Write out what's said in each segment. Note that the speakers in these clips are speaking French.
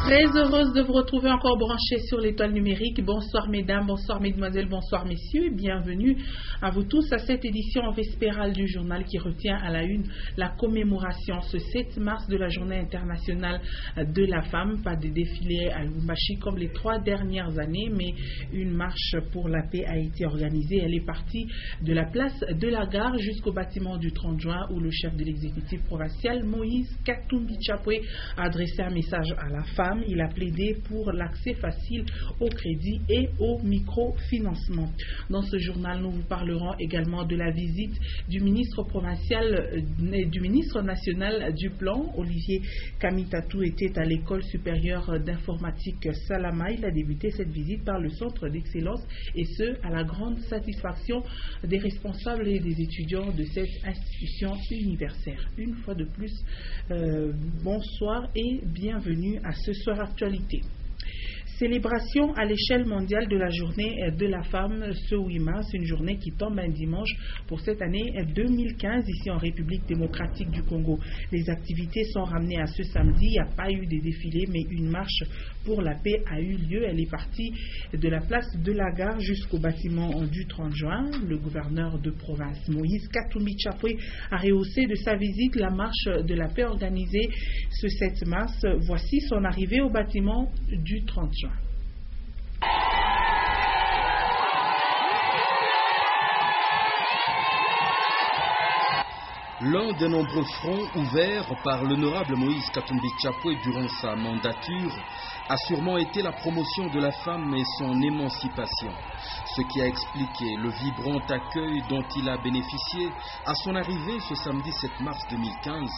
Très heureuse de vous retrouver encore branchés sur l'étoile numérique. Bonsoir mesdames, bonsoir mesdemoiselles, bonsoir messieurs. Bienvenue à vous tous à cette édition vespérale du journal qui retient à la une la commémoration ce 7 mars de la journée internationale de la femme. Pas de défilé à Lubumbashi comme les 3 dernières années, mais une marche pour la paix a été organisée. Elle est partie de la place de la gare jusqu'au bâtiment du 30 juin où le chef de l'exécutif provincial Moïse Katumbi Chapwe a adressé un message à la femme. Il a plaidé pour l'accès facile au crédit et au microfinancement. Dans ce journal, nous vous parlerons également de la visite du ministre provincial et du ministre national du plan. Olivier Kamitatou était à l'école supérieure d'informatique Salama. Il a débuté cette visite par le centre d'excellence et ce, à la grande satisfaction des responsables et des étudiants de cette institution universitaire. Une fois de plus, bonsoir et bienvenue à ce soir actualité. Célébration à l'échelle mondiale de la journée de la femme ce 8 mars, une journée qui tombe un dimanche pour cette année 2015 ici en République démocratique du Congo. Les activités sont ramenées à ce samedi, il n'y a pas eu de défilé mais une marche pour la paix a eu lieu. Elle est partie de la place de la gare jusqu'au bâtiment du 30 juin. Le gouverneur de province Moïse Katumbi Chapwe a rehaussé de sa visite la marche de la paix organisée ce 7 mars. Voici son arrivée au bâtiment du 30 juin. L'un des nombreux fronts ouverts par l'honorable Moïse Katumbi Chapwe durant sa mandature a sûrement été la promotion de la femme et son émancipation, ce qui a expliqué le vibrant accueil dont il a bénéficié à son arrivée ce samedi 7 mars 2015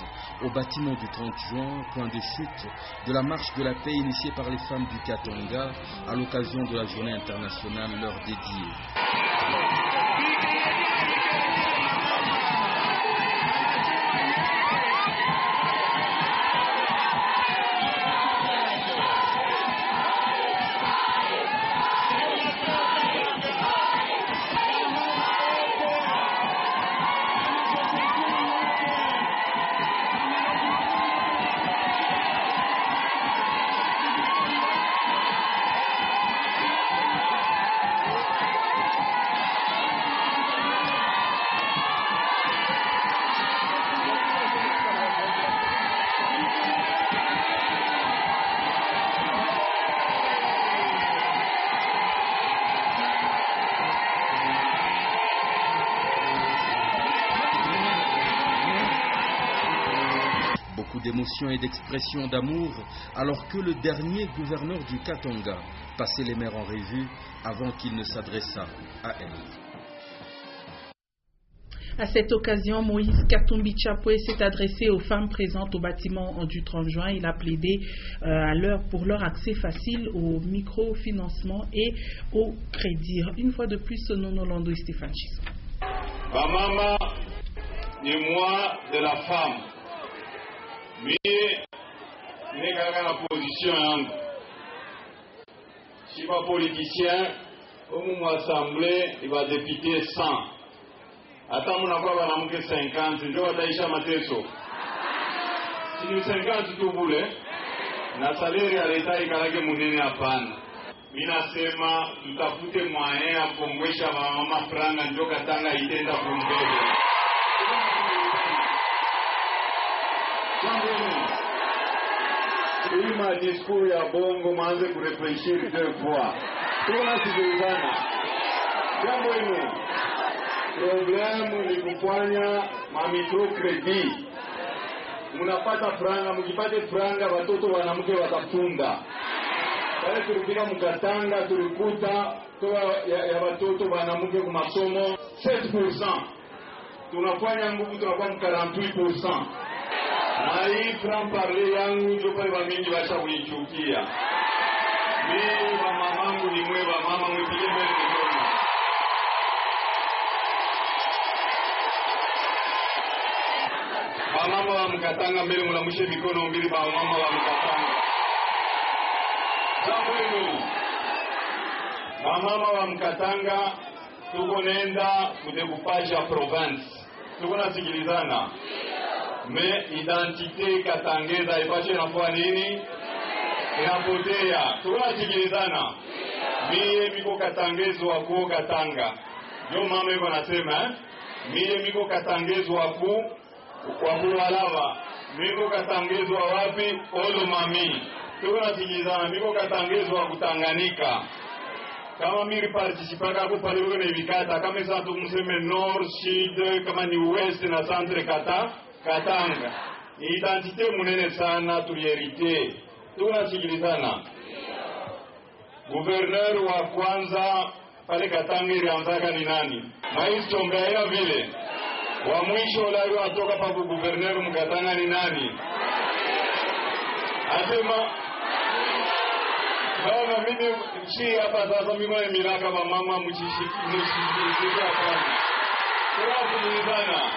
au bâtiment du 30 juin, point de chute de la marche de la paix initiée par les femmes du Katanga à l'occasion de la journée internationale leur dédiée. D'émotion et d'expression d'amour, alors que le dernier gouverneur du Katanga passait les mers en revue avant qu'il ne s'adressât à elle. À cette occasion, Moïse Katumbi Chapwe s'est adressé aux femmes présentes au bâtiment du 30 juin. Il a plaidé pour leur accès facile au microfinancement et au crédit. Une fois de plus, Nono Lando et Stéphane Chiso. Bamama ni moi de la femme. Mais n'est qu'à la position. Si pas politicien, au moment assemblée, il va députer 100. Attends, on n'a pas manqué 50, je vais d'ailleurs mateso. Si nous 50 tout voulez, na salaire à l'État et qu'à mounene à pan. Mina sema, tout à fait moyen à Kongwesha, maman franga, njoka tanga itenda kumbele. Hii madiscours ya bongo maanze kurefleshiri 2 fois. Tunasikilizana. Jambo hilo. Problemu ni kufanya microcredit. Mnapata franga, mkipata franga watoto wanamke watafunda. Pale tulifika Mkatanga tulikuta toa ya watoto wanamke kwa masomo 7%. Tunafanya nguvu tunakuwa 48%. Na hii franc parler yangu ndio pale wamingi washa kuichukia. Mimi wa mamangu ni mwe wa mama mwipige mbele mikono. Wa mama wa Mkatanga mbele mulamushe mikono mbili ba mama wa Mkatanga. Jambo hilo. Wa mama wa Mkatanga tuko nenda kudekupage ya province. Tuko nasikilizana. Me identite katangeza ipache nafua nini? inapotea. Tunasikilizana. Mie miko katangezo wako Katanga. Ndio mama yuko anasema mie miko katangezo wako kwa Lualaba. Miko katangezo wapi? Olomami. Tunasikilizana. Miko katangezo wa Kutanganika. Kama mimi participaka hapo pale wale vikata kama sasa tumseme Nord, Sud, kama ni West na Centre Katanga. Ni identite munene sana tulierite. Tunasikilizana. Gouverneur wa kwanza pale Katanga ilianzaka ni nani? Maisha Chombea vile. Wa mwisho leo atoka pa gouverneur mkatanga ni nani? Asema Bwana mimi si hapa sasa mimi ni milaka wa mama mchishiki hapa. Tunasikilizana.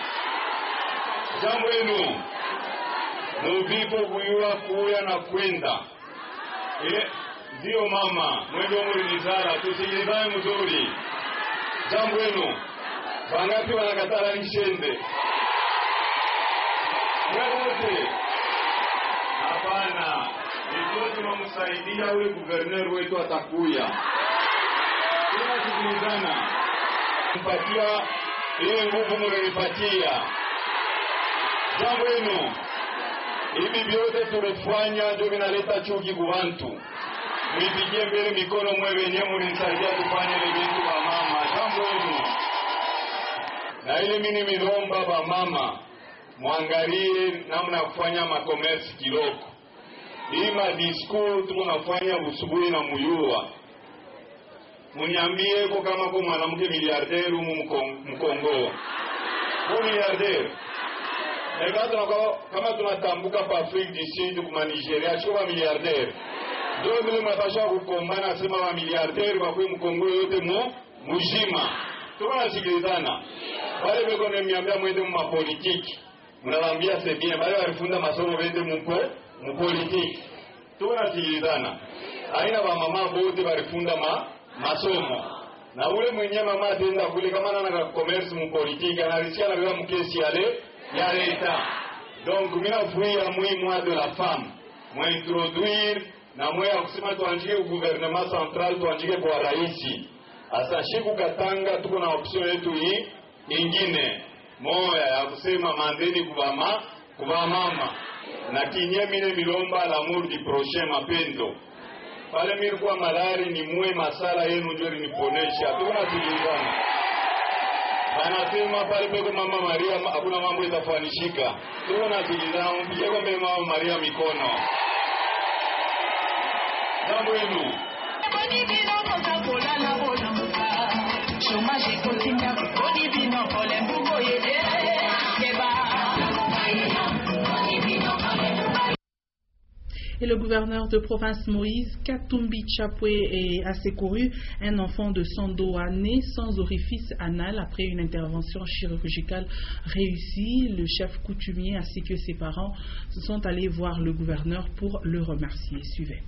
Jambo lenu. Mvipo kuya na kwenda. Ndio mama, mwendo mlizara, tusikilizane mzuri. Jambo lenu. Wangapi wanakatala nishende? Wote. Hapana. Ndio tunamsaidia ule gouverneur wetu atakuya. Tunasikilizana. Mpatia ile nguvu mlinipatia. Jambo lenu. Hivi vyote tulifanya ndio vinaleta chuki kwa watu. Nipigie mbele mikono mwe wenyewe mlinisaidia kufanya ile vitu kwa mama. Jambo lenu. Na ile mimi nilomba ba mama muangalie namna kufanya makomersi kiloko. Hii madiscours tunafanya usubuhi na muyua. Muniambie kwa kama kwa mwanamke miliarderi mkongo. Kwa miliarderi. Kama tunatambuka pa Afrique du Sud kuma Nigeria chukua miliarderi. Ndio mimi mnapaswa kukombana sema wa miliarderi kwa mkongo yote mujima. Tunasikilizana. Wale beko niambia mwende mu politiki. Mnawaambia c'est bien, bale walifunda masomo wende mu politiki. Tunasikilizana. Aina wa mama bote walifunda masomo. Na ule mwenye mama atenda kule kama na commerce mu politiki analisia na bila mkesi ya leta. Donc mimi nafuia moi de la femme. Moi introduire na moi kusema tuanjike au gouvernement central tuanjike kwa raisi. Asa shiku Katanga tuko na option yetu hii nyingine. Moya ya kusema mandeni kuva mama. Na kinye mine milomba l'amour du prochain mapendo. Pale mimi kwa malari ni muwe masala yenu ndio niponesha. Tunasikilizana. Anasema pale peko mama Maria hakuna mambo itafanishika. Tunasikilizana mpige kwa mama Maria mikono. Jambo lenu. Et le gouverneur de province Moïse Katumbi Chapwe a secouru un enfant de 102 années sans orifice anal après une intervention chirurgicale réussie. Le chef coutumier ainsi que ses parents sont allés voir le gouverneur pour le remercier. Suivez.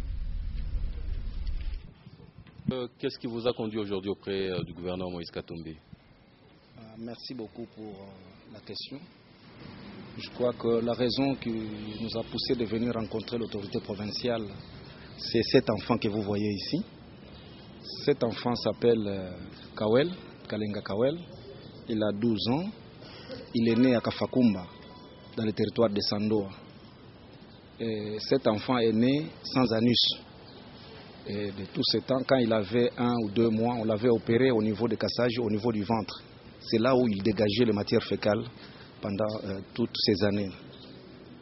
Qu'est-ce qui vous a conduit aujourd'hui auprès du gouverneur Moïse Katumbi? Merci beaucoup pour la question. Je crois que la raison qui nous a poussé de venir rencontrer l'autorité provinciale, c'est cet enfant que vous voyez ici. Cet enfant s'appelle Kawel, Kalenga Kawel. Il a 12 ans. Il est né à Kafakumba, dans le territoire de Sandoa. Et cet enfant est né sans anus. Et de tout ce temps, quand il avait 1 ou 2 mois, on l'avait opéré au niveau de cassage, au niveau du ventre. C'est là où il dégageait les matières fécales pendant toutes ces années.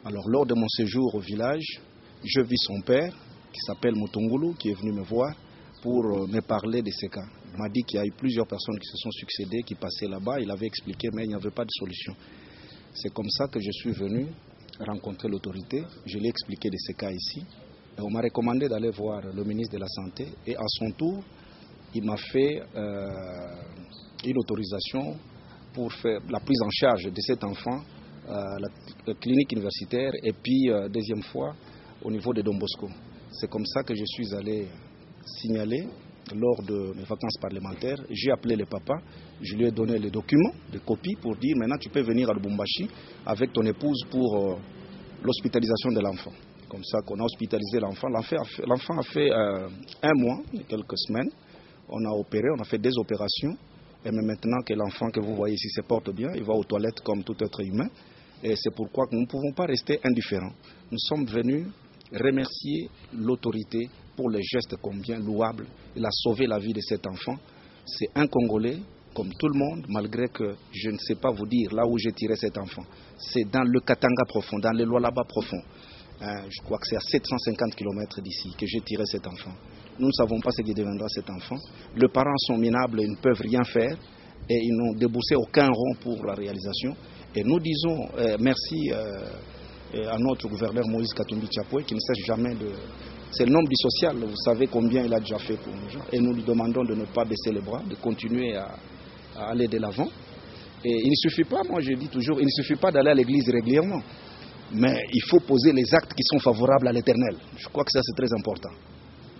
Alors lors de mon séjour au village, je vis son père, qui s'appelle Mutungulu, qui est venu me voir pour me parler de ces cas. Il m'a dit qu'il y a eu plusieurs personnes qui se sont succédées, qui passaient là-bas. Il avait expliqué, mais il n'y avait pas de solution. C'est comme ça que je suis venu rencontrer l'autorité. Je lui ai expliqué de ces cas ici. Et on m'a recommandé d'aller voir le ministre de la Santé. Et à son tour, il m'a fait une autorisation pour faire la prise en charge de cet enfant, la clinique universitaire, et puis deuxième fois au niveau de Don Bosco. C'est comme ça que je suis allé signaler lors de mes vacances parlementaires. J'ai appelé le papa, je lui ai donné les documents, des copies pour dire maintenant tu peux venir à Lubumbashi avec ton épouse pour l'hospitalisation de l'enfant. comme ça qu'on a hospitalisé l'enfant. L'enfant a fait 1 mois, quelques semaines. On a opéré, on a fait des opérations. Et même maintenant que l'enfant que vous voyez ici se porte bien, il va aux toilettes comme tout être humain. Et c'est pourquoi nous ne pouvons pas rester indifférents. Nous sommes venus remercier l'autorité pour les gestes combien louables. Il a sauvé la vie de cet enfant. C'est un Congolais, comme tout le monde, malgré que je ne sais pas vous dire là où j'ai tiré cet enfant. C'est dans le Katanga profond, dans le Lualaba profond. Je crois que c'est à 750 km d'ici que j'ai tiré cet enfant. Nous ne savons pas ce qui deviendra cet enfant. Les parents sont minables, ils ne peuvent rien faire et ils n'ont déboursé aucun rond pour la réalisation. Et nous disons merci à notre gouverneur Moïse Katumbi Tchapoué qui ne cesse jamais de... C'est l'homme du social, vous savez combien il a déjà fait pour nous gens. Et nous lui demandons de ne pas baisser les bras, de continuer à aller de l'avant. Et il ne suffit pas, moi je dis toujours, il ne suffit pas d'aller à l'église régulièrement. Mais il faut poser les actes qui sont favorables à l'Éternel. Je crois que ça c'est très important.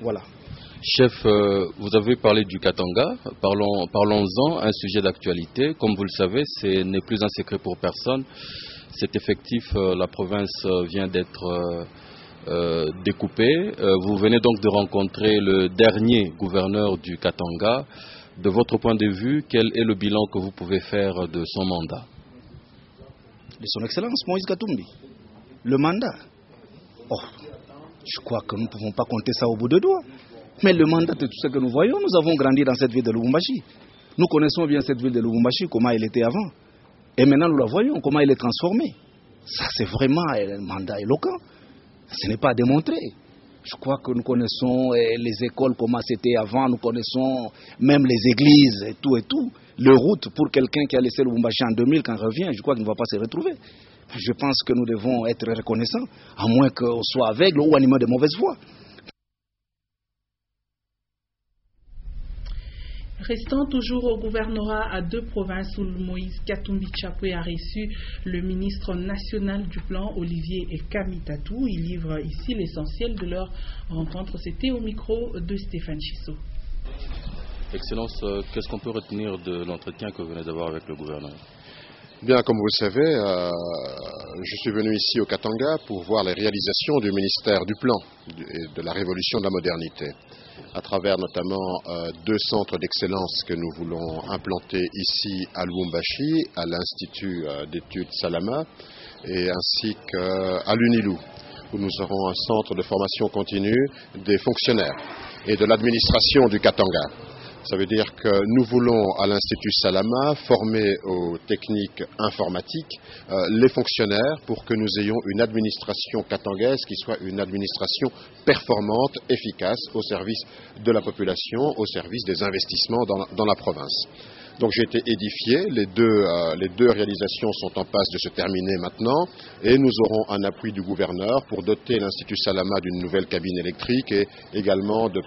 Voilà. Chef, vous avez parlé du Katanga. Parlons-en, un sujet d'actualité. Comme vous le savez, ce n'est plus un secret pour personne. Cet effectif, la province vient d'être découpée. Vous venez donc de rencontrer le dernier gouverneur du Katanga. De votre point de vue, quel est le bilan que vous pouvez faire de son mandat? De son Excellence Moïse Katumbi. Le mandat. Oh, je crois que nous ne pouvons pas compter ça au bout de doigts. Mais le mandat de tout ce que nous voyons, nous avons grandi dans cette ville de Lubumbashi. Nous connaissons bien cette ville de Lubumbashi, comment elle était avant. Et maintenant nous la voyons, comment elle est transformée. Ça c'est vraiment un mandat éloquent. Ce n'est pas à démontrer. Je crois que nous connaissons les écoles, comment c'était avant, nous connaissons même les églises et tout et tout. Le route pour quelqu'un qui a laissé Lubumbashi en 2000, quand il revient, je crois qu'il ne va pas se retrouver. Je pense que nous devons être reconnaissants, à moins qu'on soit aveugle ou animé de mauvaise foi. Restant toujours au gouvernorat à 2 provinces où Moïse Katumbi Tchapoué a reçu le ministre national du plan Olivier Kamitatou. Il livre ici l'essentiel de leur rencontre. C'était au micro de Stéphane Chissot. Excellence, qu'est-ce qu'on peut retenir de l'entretien que vous venez d'avoir avec le gouverneur? Bien, comme vous le savez, je suis venu ici au Katanga pour voir les réalisations du ministère du Plan et de la Révolution de la modernité, à travers notamment 2 centres d'excellence que nous voulons implanter ici à Lubumbashi, à l'Institut d'études Salama et ainsi qu'à l'UNILU, où nous aurons un centre de formation continue des fonctionnaires et de l'administration du Katanga. Ça veut dire que nous voulons à l'Institut Salama former aux techniques informatiques les fonctionnaires pour que nous ayons une administration katangaise qui soit une administration performante, efficace au service de la population, au service des investissements dans la province. Donc j'ai été édifié, les deux réalisations sont en passe de se terminer maintenant et nous aurons un appui du gouverneur pour doter l'Institut Salama d'une nouvelle cabine électrique et également de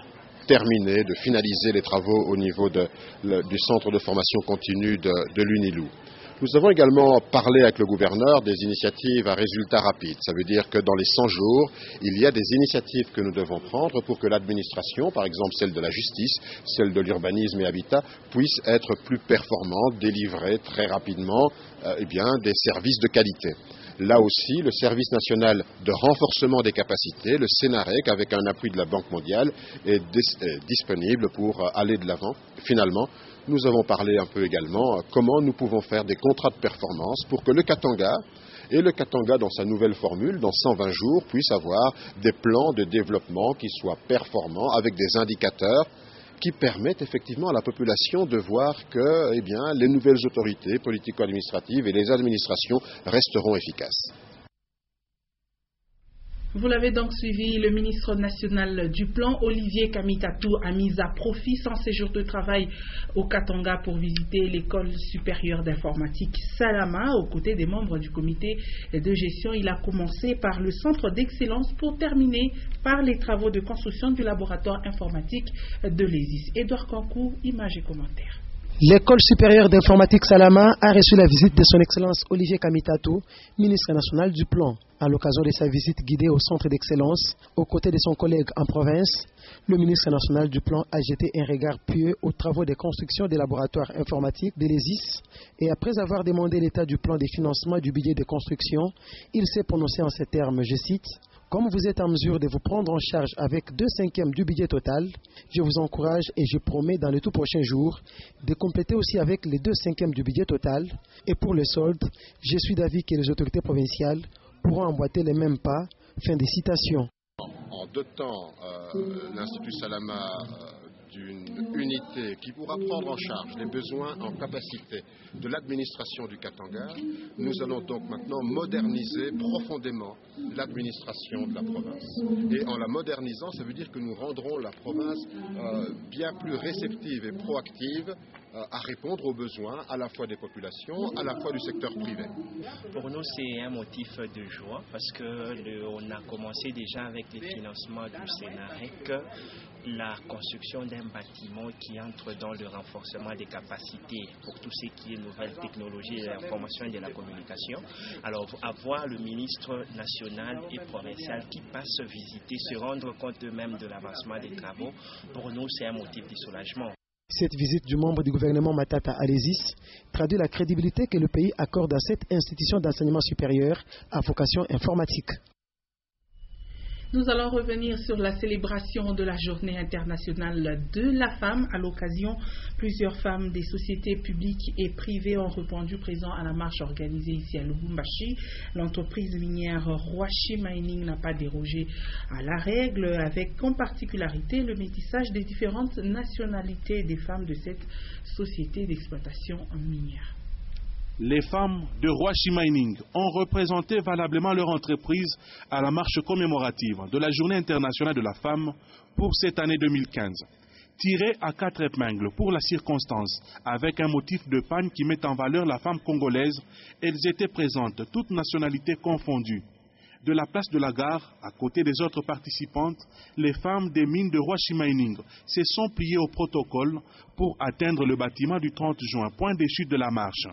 terminer, de finaliser les travaux au niveau du centre de formation continue de l'UNILU. Nous avons également parlé avec le gouverneur des initiatives à résultats rapides. Ça veut dire que dans les 100 jours, il y a des initiatives que nous devons prendre pour que l'administration, par exemple celle de la justice, celle de l'urbanisme et habitat, puisse être plus performante, délivrer très rapidement des services de qualité. Là aussi, le service national de renforcement des capacités, le SENAREC, avec un appui de la Banque mondiale, est disponible pour aller de l'avant. Finalement, nous avons parlé un peu également comment nous pouvons faire des contrats de performance pour que le Katanga, et le Katanga dans sa nouvelle formule, dans 120 jours, puisse avoir des plans de développement qui soient performants avec des indicateurs qui permettent effectivement à la population de voir que les nouvelles autorités politico-administratives et les administrations resteront efficaces. Vous l'avez donc suivi, le ministre national du plan, Olivier Kamitatou, a mis à profit son séjour de travail au Katanga pour visiter l'école supérieure d'informatique Salama aux côtés des membres du comité de gestion. Il a commencé par le centre d'excellence pour terminer par les travaux de construction du laboratoire informatique de l'ESIS. Édouard Kankou, images et commentaires. L'école supérieure d'informatique Salama a reçu la visite de son Excellence Olivier Kamitatou, ministre national du plan. À l'occasion de sa visite guidée au centre d'excellence, aux côtés de son collègue en province, le ministre national du plan a jeté un regard pieux aux travaux de construction des laboratoires informatiques de l'ESIS et après avoir demandé l'état du plan de financement du budget de construction, il s'est prononcé en ces termes, je cite, « Comme vous êtes en mesure de vous prendre en charge avec 2/5 du budget total, je vous encourage et je promets dans les tout prochains jours de compléter aussi avec les 2/5 du budget total. Et pour le solde, je suis d'avis que les autorités provinciales pourront emboîter les mêmes pas. Fin des citations. En dotant l'Institut Salama d'une unité qui pourra prendre en charge les besoins en capacité de l'administration du Katanga, nous allons donc maintenant moderniser profondément l'administration de la province. Et en la modernisant, ça veut dire que nous rendrons la province bien plus réceptive et proactive à répondre aux besoins à la fois des populations, à la fois du secteur privé. Pour nous, c'est un motif de joie parce qu'on a commencé déjà avec les financements du Sénarec la construction d'un bâtiment qui entre dans le renforcement des capacités pour tout ce qui est nouvelles technologies de l'information et de la communication. Alors, avoir le ministre national et provincial qui passe visiter, se rendre compte eux-mêmes de l'avancement des travaux, pour nous, c'est un motif de soulagement. Cette visite du membre du gouvernement Matata Alésis traduit la crédibilité que le pays accorde à cette institution d'enseignement supérieur à vocation informatique. Nous allons revenir sur la célébration de la Journée internationale de la femme. À l'occasion, plusieurs femmes des sociétés publiques et privées ont répondu présent à la marche organisée ici à Lubumbashi. L'entreprise minière Rwashi Mining n'a pas dérogé à la règle, avec comme particularité le métissage des différentes nationalités des femmes de cette société d'exploitation minière. Les femmes de Rwashi Mining ont représenté valablement leur entreprise à la marche commémorative de la Journée internationale de la femme pour cette année 2015. Tirées à 4 épingles pour la circonstance, avec un motif de panne qui met en valeur la femme congolaise, elles étaient présentes, toutes nationalités confondues. De la place de la gare, à côté des autres participantes, les femmes des mines de Rwashi Mining se sont pliées au protocole pour atteindre le bâtiment du 30 juin, point de chute de la marche.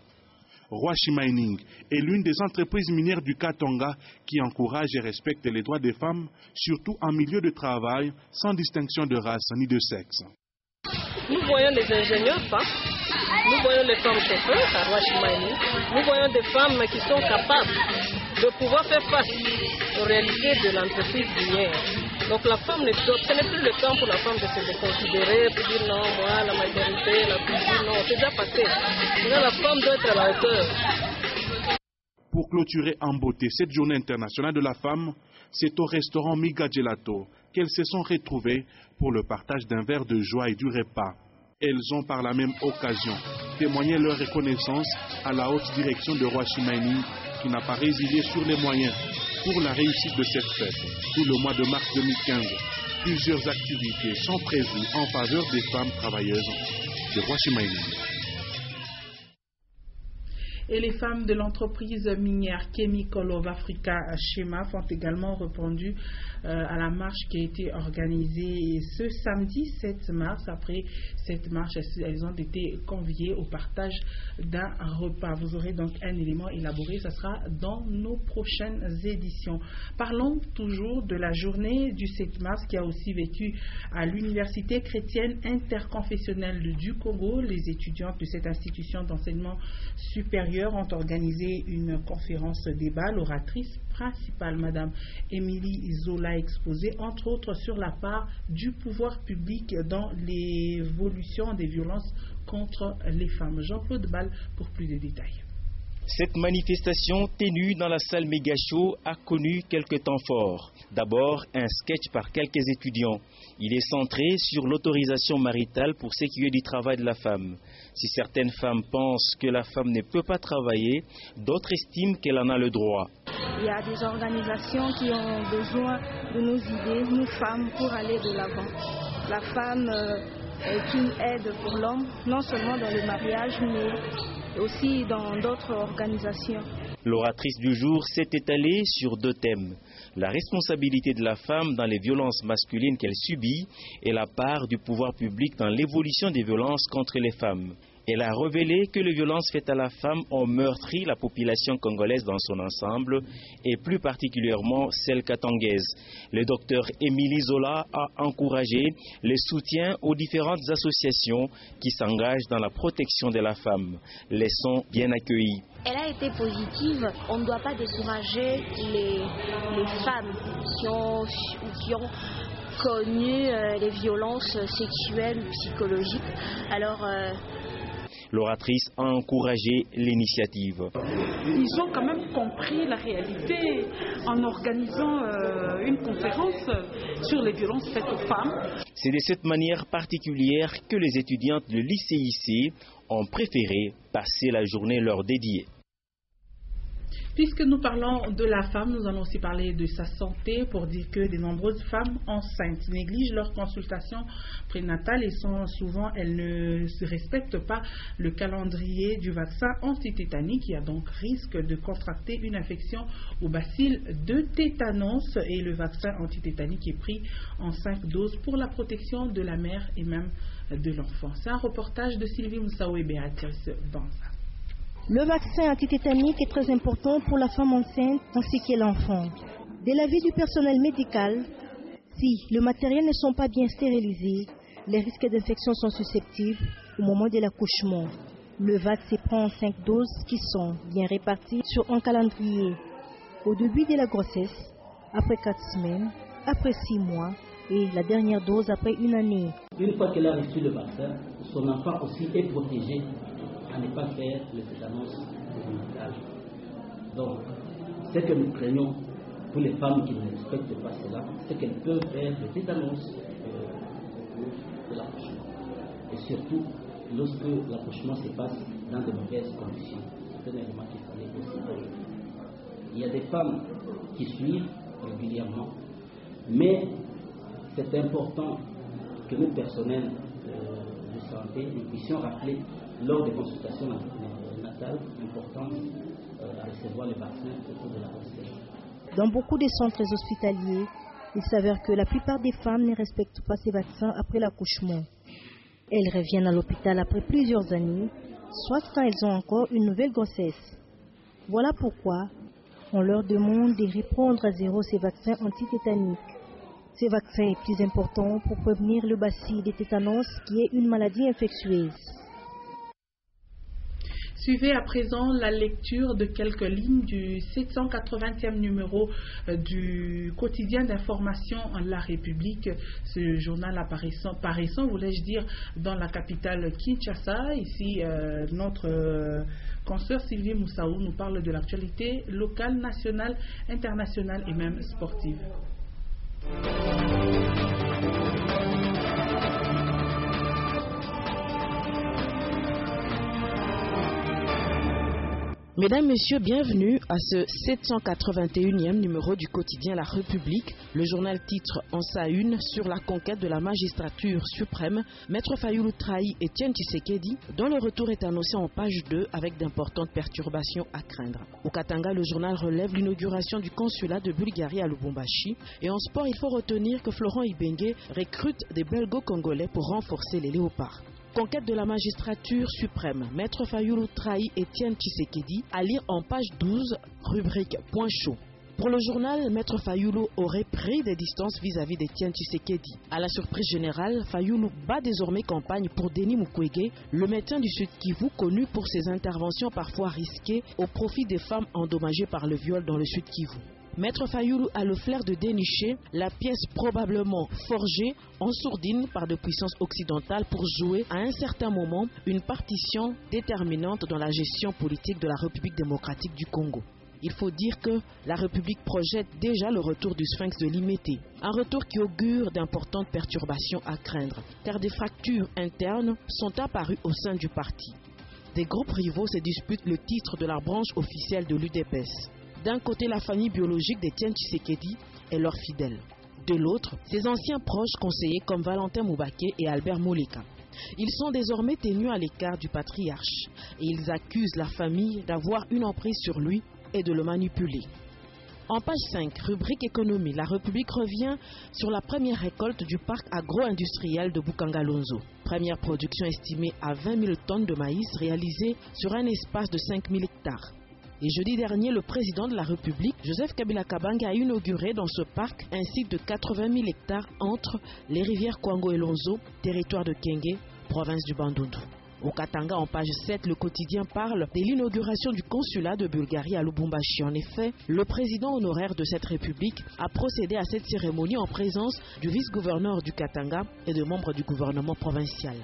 Rwashi Mining est l'une des entreprises minières du Katanga qui encourage et respecte les droits des femmes, surtout en milieu de travail, sans distinction de race ni de sexe. Nous voyons des ingénieurs femmes, nous voyons les femmes chauffeurs à Rwashi Mining, nous voyons des femmes qui sont capables de pouvoir faire face aux réalités de l'entreprise minière. Donc la femme, ce n'est plus le temps pour la femme de se déconsidérer, pour dire non, moi, la maternité, la cuisine, non, c'est déjà passé. Maintenant, la femme doit être à la hauteur. Pour clôturer en beauté cette journée internationale de la femme, c'est au restaurant Miga Gelato qu'elles se sont retrouvées pour le partage d'un verre de joie et du repas. Elles ont par la même occasion témoigné leur reconnaissance à la haute direction de Rwashi Mining qui n'a pas résilié sur les moyens pour la réussite de cette fête. Tout le mois de mars 2015, plusieurs activités sont prévues en faveur des femmes travailleuses de Rwashi Mining. Et les femmes de l'entreprise minière Chemical of Africa Shema ont également répondu à la marche qui a été organisée ce samedi 7 mars. Après cette marche, elles ont été conviées au partage d'un repas. Vous aurez donc un élément élaboré, ça sera dans nos prochaines éditions. Parlons toujours de la journée du 7 mars qui a aussi vécu à l'Université chrétienne interconfessionnelle du Congo. Les étudiantes de cette institution d'enseignement supérieur ont organisé une conférence débat. L'oratrice principale, Madame Émilie Zola, a exposé entre autres sur la part du pouvoir public dans l'évolution des violences contre les femmes. Jean-Claude Ball pour plus de détails. Cette manifestation tenue dans la salle Méga Show a connu quelques temps forts. D'abord, un sketch par quelques étudiants. Il est centré sur l'autorisation maritale pour ce qui est du travail de la femme. Si certaines femmes pensent que la femme ne peut pas travailler, d'autres estiment qu'elle en a le droit. Il y a des organisations qui ont besoin de nos idées, nous femmes, pour aller de l'avant. La femme est une aide pour l'homme, non seulement dans le mariage, mais aussi dans d'autres organisations. L'oratrice du jour s'est étalée sur 2 thèmes. La responsabilité de la femme dans les violences masculines qu'elle subit et la part du pouvoir public dans l'évolution des violences contre les femmes. Elle a révélé que les violences faites à la femme ont meurtri la population congolaise dans son ensemble et plus particulièrement celle katangaise. Le docteur Émilie Zola a encouragé le soutien aux différentes associations qui s'engagent dans la protection de la femme. Les sont bien accueillis. Elle a été positive. On ne doit pas décourager les femmes qui ont connu les violences sexuelles ou psychologiques. Alors, l'oratrice a encouragé l'initiative. Ils ont quand même compris la réalité en organisant une conférence sur les violences faites aux femmes. C'est de cette manière particulière que les étudiantes de l'ICIC ont préféré passer la journée leur dédiée. Puisque nous parlons de la femme, nous allons aussi parler de sa santé pour dire que de nombreuses femmes enceintes négligent leur consultation prénatale et elles ne respectent pas le calendrier du vaccin antitétanique qui a donc risque de contracter une infection au bacille de tétanos et le vaccin antitétanique est pris en 5 doses pour la protection de la mère et même de l'enfant. C'est un reportage de Sylvie Moussaou et Béatrice Banza. Le vaccin antitétanique est très important pour la femme enceinte ainsi que l'enfant. De l'avis du personnel médical, si le matériel ne sont pas bien stérilisés, les risques d'infection sont susceptibles au moment de l'accouchement. Le vaccin prend en 5 doses qui sont bien réparties sur un calendrier. Au début de la grossesse, après 4 semaines, après 6 mois et la dernière dose après 1 année. Une fois qu'elle a reçu le vaccin, son enfant aussi est protégé à ne pas faire le tétanos médical. Donc, ce que nous craignons pour les femmes qui ne respectent pas cela, c'est qu'elles peuvent faire le tétanos au cours de l'accouchement. Et surtout, lorsque l'accouchement se passe dans de mauvaises conditions. C'est un élément qu'il fallait aussi ajouter. Il y a des femmes qui suivent régulièrement, mais c'est important que nous, personnels de santé, nous puissions rappeler lors des consultations natales l'importance à recevoir les vaccins au cours de la grossesse. Dans beaucoup de centres hospitaliers, il s'avère que la plupart des femmes ne respectent pas ces vaccins après l'accouchement. Elles reviennent à l'hôpital après plusieurs années, soit quand elles ont encore une nouvelle grossesse. Voilà pourquoi on leur demande de reprendre à zéro ces vaccins antitétaniques. Ce vaccin est plus important pour prévenir le bacille de tétanos qui est une maladie infectieuse. Suivez à présent la lecture de quelques lignes du 780e numéro du quotidien d'information La République. Ce journal paraissant, voulais-je dire, dans la capitale Kinshasa. Ici, notre consoeur Sylvie Moussaou nous parle de l'actualité locale, nationale, internationale et même sportive. Mesdames, Messieurs, bienvenue à ce 781e numéro du quotidien La République. Le journal titre en sa une sur la conquête de la magistrature suprême. Maître Fayulu trahi Etienne Tshisekedi, dont le retour est annoncé en page 2 avec d'importantes perturbations à craindre. Au Katanga, le journal relève l'inauguration du consulat de Bulgarie à Lubumbashi. Et en sport, il faut retenir que Florent Ibenge recrute des belgo-congolais pour renforcer les léopards. Conquête de la magistrature suprême. Maître Fayulu trahi Etienne Tshisekedi, à lire en page 12, rubrique Point chaud. Pour le journal, Maître Fayulu aurait pris des distances vis-à-vis d'Etienne Tshisekedi. À la surprise générale, Fayulu bat désormais campagne pour Denis Mukwege, le médecin du Sud Kivu connu pour ses interventions parfois risquées au profit des femmes endommagées par le viol dans le Sud Kivu. Maître Fayulu a le flair de dénicher la pièce probablement forgée en sourdine par de puissances occidentales pour jouer à un certain moment une partition déterminante dans la gestion politique de la République démocratique du Congo. Il faut dire que la République projette déjà le retour du sphinx de Limété, un retour qui augure d'importantes perturbations à craindre, car des fractures internes sont apparues au sein du parti. Des groupes rivaux se disputent le titre de la branche officielle de l'UDPS. D'un côté, la famille biologique d'Etienne Tshisekedi et leurs fidèles. De l'autre, ses anciens proches conseillers comme Valentin Moubaké et Albert Moleka. Ils sont désormais tenus à l'écart du patriarche et ils accusent la famille d'avoir une emprise sur lui et de le manipuler. En page 5, rubrique économie, la République revient sur la première récolte du parc agro-industriel de Bukangalonzo. Première production estimée à 20 000 tonnes de maïs réalisée sur un espace de 5 000 hectares. Et jeudi dernier, le président de la République, Joseph Kabila Kabange, a inauguré dans ce parc un site de 80 000 hectares entre les rivières Kwango et Lonzo, territoire de Kenge, province du Bandundu. Au Katanga, en page 7, le quotidien parle de l'inauguration du consulat de Bulgarie à Lubumbashi. En effet, le président honoraire de cette république a procédé à cette cérémonie en présence du vice-gouverneur du Katanga et de membres du gouvernement provincial.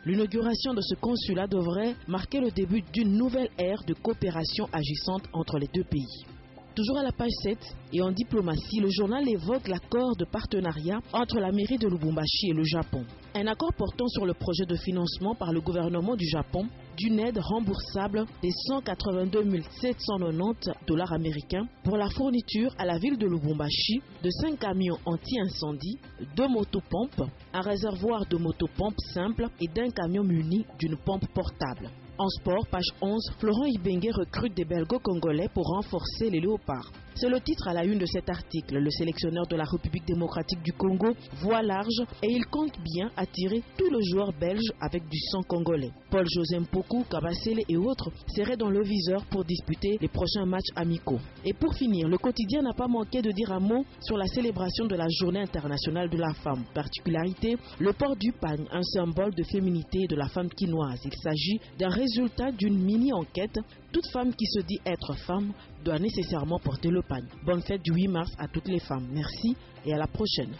L'inauguration de ce consulat devrait marquer le début d'une nouvelle ère de coopération agissante entre les deux pays. Toujours à la page 7, et en diplomatie, le journal évoque l'accord de partenariat entre la mairie de Lubumbashi et le Japon. Un accord portant sur le projet de financement par le gouvernement du Japon d'une aide remboursable des 182 790 $ américains pour la fourniture à la ville de Lubumbashi de 5 camions anti-incendie, 2 motopompes, un réservoir de motopompes simples et d'un camion muni d'une pompe portable. En sport, page 11, Florent Ibenge recrute des Belgo-Congolais pour renforcer les léopards. C'est le titre à la une de cet article. Le sélectionneur de la République démocratique du Congo voit large et il compte bien attirer tous les joueurs belges avec du sang congolais. Paul-José Mpoku, Kabasele et autres seraient dans le viseur pour disputer les prochains matchs amicaux. Et pour finir, le quotidien n'a pas manqué de dire un mot sur la célébration de la Journée internationale de la femme. Particularité, le port du pagne, un symbole de féminité de la femme quinoise. Il s'agit d'un résultat d'une mini-enquête. Toute femme qui se dit être femme doit nécessairement porter le pagne. Bonne fête du 8 mars à toutes les femmes. Merci et à la prochaine.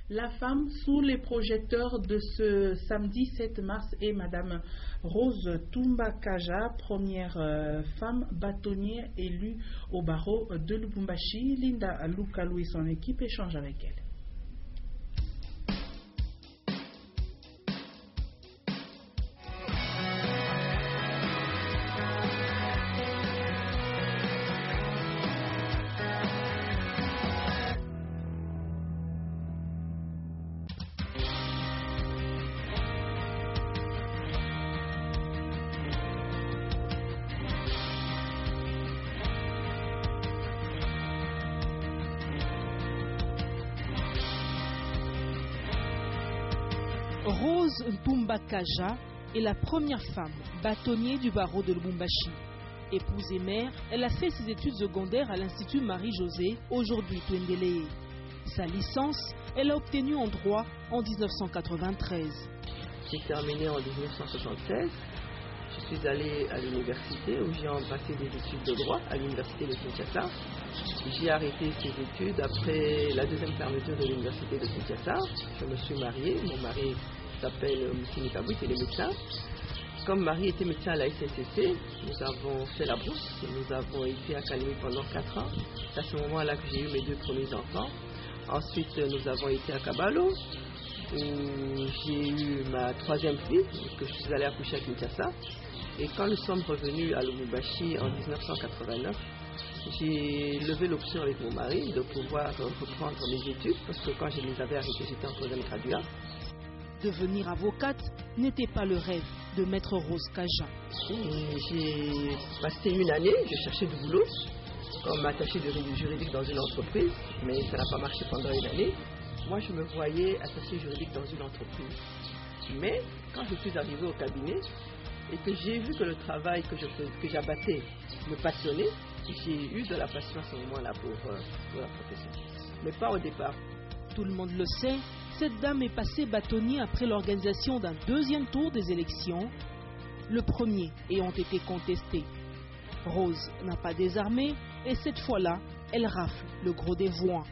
La femme sous les projecteurs de ce samedi 7 mars est Madame Rose Tumbakaja, première femme bâtonnière élue au barreau de Lubumbashi. Linda Lukalou et son équipe échangent avec elle. Rose Tumbakaja est la première femme bâtonnier du barreau de Lubumbashi. Épouse et mère, elle a fait ses études secondaires à l'Institut Marie-Josée, aujourd'hui Twendeleye. Sa licence, elle l'a obtenue en droit en 1993. J'ai terminé en 1976. Je suis allée à l'université où j'ai embrassé des études de droit à l'université de Kinshasa. J'ai arrêté ces études après la deuxième fermeture de l'université de Kinshasa. Je me suis mariée. Mon mari s'appelle Moussini Kabouit, il est médecin. Comme mari était médecin à la SNCC, nous avons fait la bourse. Nous avons été à Kalemi pendant 4 ans. C'est à ce moment-là que j'ai eu mes 2 premiers enfants. Ensuite, nous avons été à Kabalo, où j'ai eu ma 3e fille, que je suis allée accoucher à Kinshasa. Et quand nous sommes revenus à Lubumbashi en 1989, j'ai levé l'option avec mon mari de pouvoir reprendre mes études, parce que quand je les avais arrêtées, j'étais en 3e graduat. Devenir avocate n'était pas le rêve de Maître Rose Kaja. J'ai passé une année, je cherchais du boulot comme attaché de juridique dans une entreprise, mais ça n'a pas marché pendant une année. Moi, je me voyais attaché juridique dans une entreprise. Mais quand je suis arrivé au cabinet et que j'ai vu que le travail que j'abattais me passionnait, j'ai eu de la passion à ce moment-là pour la profession. Mais pas au départ. Tout le monde le sait, cette dame est passée bâtonnier après l'organisation d'un 2e tour des élections, le premier ayant été contesté. Rose n'a pas désarmé et cette fois-là, elle rafle le gros des voix.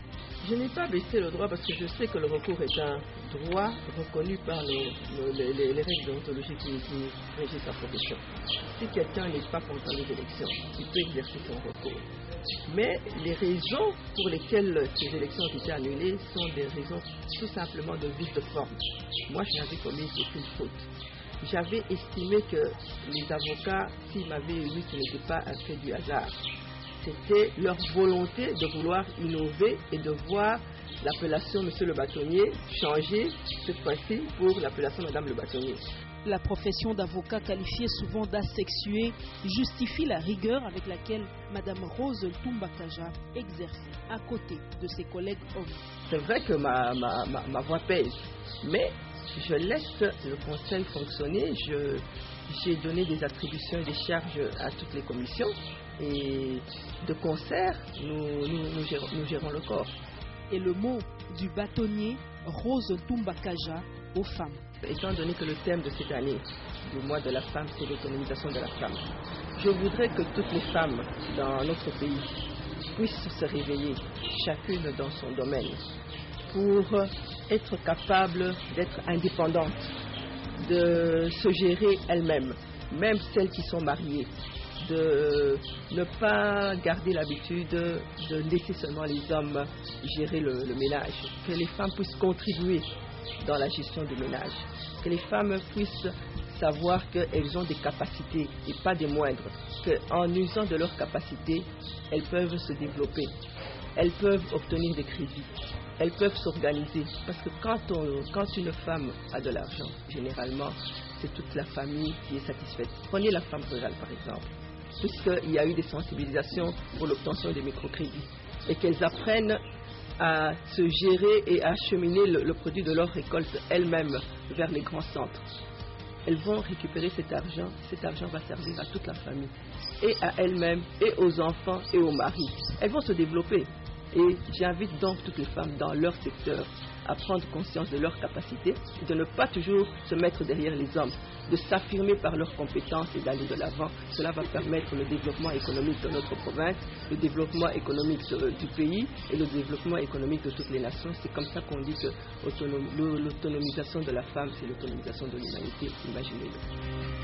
Je n'ai pas baissé le droit parce que je sais que le recours est un droit reconnu par les règles déontologiques qui régissent la profession. Si quelqu'un n'est pas content des élections, il peut exercer son recours. Mais les raisons pour lesquelles ces élections ont été annulées sont des raisons tout simplement de vice de forme. Moi, je n'avais commis aucune faute. J'avais estimé que les avocats, s'ils m'avaient élu, ce n'était pas un fait du hasard. C'était leur volonté de vouloir innover et de voir l'appellation Monsieur le bâtonnier changée cette fois-ci pour l'appellation Madame le bâtonnier. La profession d'avocat qualifiée souvent d'asexuée justifie la rigueur avec laquelle Madame Rose Ntumbakaja exerce à côté de ses collègues hommes. C'est vrai que ma voix pèse, mais je laisse le conseil fonctionner. J'ai donné des attributions et des charges à toutes les commissions et de concert, nous gérons le corps. Et le mot du bâtonnier Rose Ntumbakaja aux femmes. Étant donné que le thème de cette année, du mois de la femme, c'est l'autonomisation de la femme, je voudrais que toutes les femmes dans notre pays puissent se réveiller, chacune dans son domaine, pour être capables d'être indépendantes, de se gérer elles-mêmes, même celles qui sont mariées, de ne pas garder l'habitude de laisser seulement les hommes gérer le ménage, que les femmes puissent contribuer dans la gestion du ménage, que les femmes puissent savoir qu'elles ont des capacités et pas des moindres, qu'en usant de leurs capacités, elles peuvent se développer, elles peuvent obtenir des crédits, elles peuvent s'organiser. Parce que quand une femme a de l'argent, généralement, c'est toute la famille qui est satisfaite. Prenez la femme rurale par exemple, puisqu'il y a eu des sensibilisations pour l'obtention des microcrédits et qu'elles apprennent à se gérer et à acheminer le produit de leur récolte elles-mêmes vers les grands centres. Elles vont récupérer cet argent va servir à toute la famille, et à elles-mêmes, et aux enfants, et aux maris. Elles vont se développer. Et j'invite donc toutes les femmes dans leur secteur à prendre conscience de leurs capacités et de ne pas toujours se mettre derrière les hommes, de s'affirmer par leurs compétences et d'aller de l'avant. Cela va permettre le développement économique de notre province, le développement économique du pays et le développement économique de toutes les nations. C'est comme ça qu'on dit que l'autonomisation de la femme, c'est l'autonomisation de l'humanité. Imaginez-le.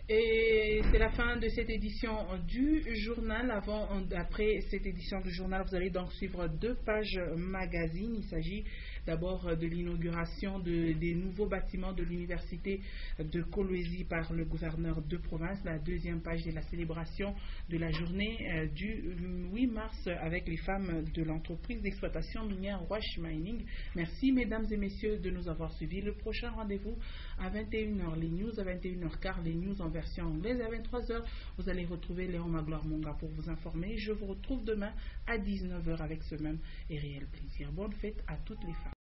Et c'est la fin de cette édition du journal. Après cette édition du journal, vous allez donc suivre 2 pages magazine. Il s'agit d'abord de l'inauguration des nouveaux bâtiments de l'université de Kolwezi par le gouverneur de province. La 2e page de la célébration de la journée du 8 mars avec les femmes de l'entreprise d'exploitation minière Wash Mining. Merci mesdames et messieurs de nous avoir suivis. Le prochain rendez-vous à 21h, les news à 21h15, les news en version anglaise à 23h. Vous allez retrouver Léon Magloire Monga pour vous informer. Je vous retrouve demain à 19h avec ce même et réel plaisir. Bonne fête à toutes les femmes.